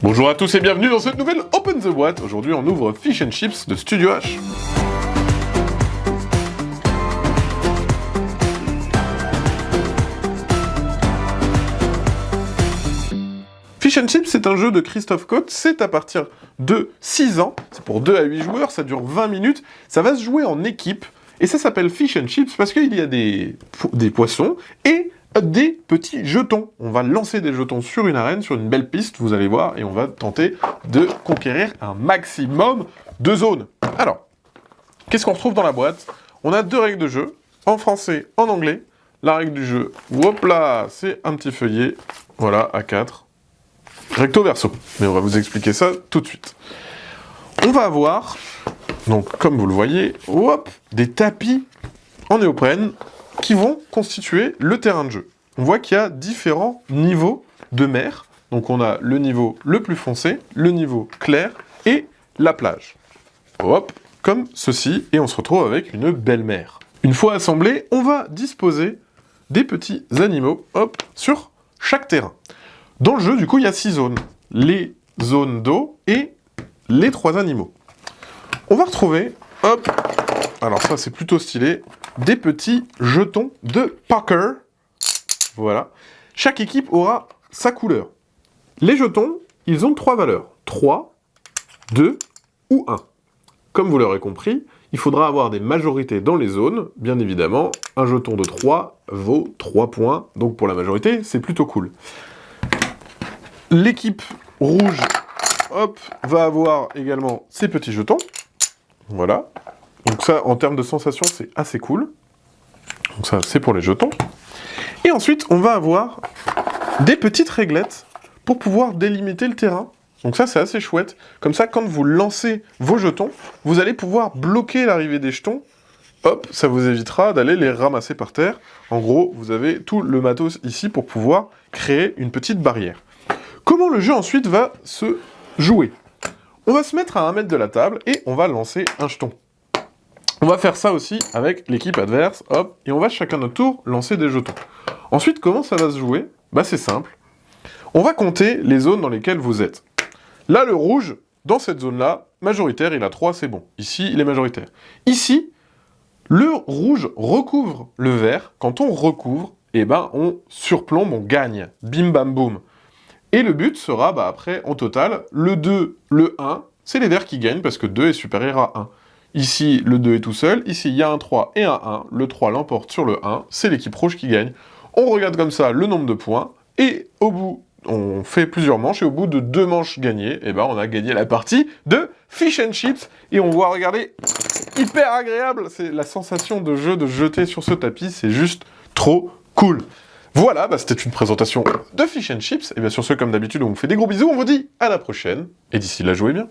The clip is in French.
Bonjour à tous et bienvenue dans cette nouvelle Open the Boîte. Aujourd'hui on ouvre Fish and Chips de Studio H. Fish and Chips, c'est un jeu de Christophe Côte, c'est à partir de 6 ans, c'est pour 2 à 8 joueurs, ça dure 20 minutes, ça va se jouer en équipe, et ça s'appelle Fish and Chips parce qu'il y a des poissons et des petits jetons. On va lancer des jetons sur une arène, sur une belle piste, vous allez voir, et on va tenter de conquérir un maximum de zones. Alors, qu'est-ce qu'on retrouve dans la boîte? On a deux règles de jeu, en français, en anglais. La règle du jeu, hop là, c'est un petit feuillet, voilà, A4, recto verso. Mais on va vous expliquer ça tout de suite. On va avoir, donc comme vous le voyez, hop, des tapis en néoprène qui vont constituer le terrain de jeu. On voit qu'il y a différents niveaux de mer. Donc on a le niveau le plus foncé, le niveau clair et la plage. Hop, comme ceci, et on se retrouve avec une belle mer. Une fois assemblés, on va disposer des petits animaux, hop, sur chaque terrain. Dans le jeu, du coup, il y a 6 zones. Les zones d'eau et les 3 animaux. On va retrouver, hop, alors ça c'est plutôt stylé, des petits jetons de poker. Voilà. Chaque équipe aura sa couleur. Les jetons, ils ont 3 valeurs. 3, 2 ou 1. Comme vous l'aurez compris, il faudra avoir des majorités dans les zones. Bien évidemment, un jeton de 3 vaut 3 points. Donc pour la majorité, c'est plutôt cool. L'équipe rouge, hop, va avoir également ses petits jetons. Voilà. Donc ça, en termes de sensation, c'est assez cool. Donc ça, c'est pour les jetons. Et ensuite, on va avoir des petites réglettes pour pouvoir délimiter le terrain. Donc ça, c'est assez chouette. Comme ça, quand vous lancez vos jetons, vous allez pouvoir bloquer l'arrivée des jetons. Hop, ça vous évitera d'aller les ramasser par terre. En gros, vous avez tout le matos ici pour pouvoir créer une petite barrière. Comment le jeu ensuite va se jouer? On va se mettre à 1 mètre de la table et on va lancer un jeton. On va faire ça aussi avec l'équipe adverse, hop, et on va chacun notre tour lancer des jetons. Ensuite, comment ça va se jouer? Bah c'est simple. On va compter les zones dans lesquelles vous êtes. Là, le rouge, dans cette zone-là, majoritaire, il a 3, c'est bon. Ici, il est majoritaire. Ici, le rouge recouvre le vert. Quand on recouvre, eh ben, on surplombe, on gagne. Bim bam boum. Et le but sera, bah après, en total, le 2, le 1, c'est les verts qui gagnent parce que 2 est supérieur à 1. Ici, le 2 est tout seul. Ici, il y a un 3 et un 1. Le 3 l'emporte sur le 1. C'est l'équipe rouge qui gagne. On regarde comme ça le nombre de points. Et au bout, on fait plusieurs manches. Et au bout de 2 manches gagnées, eh ben, on a gagné la partie de Fish and Chips. Et on voit, regardez, hyper agréable. C'est la sensation de jeu, de jeter sur ce tapis. C'est juste trop cool. Voilà, bah c'était une présentation de Fish and Chips. Et bien sur ce, comme d'habitude, on vous fait des gros bisous. On vous dit à la prochaine. Et d'ici là, jouez bien.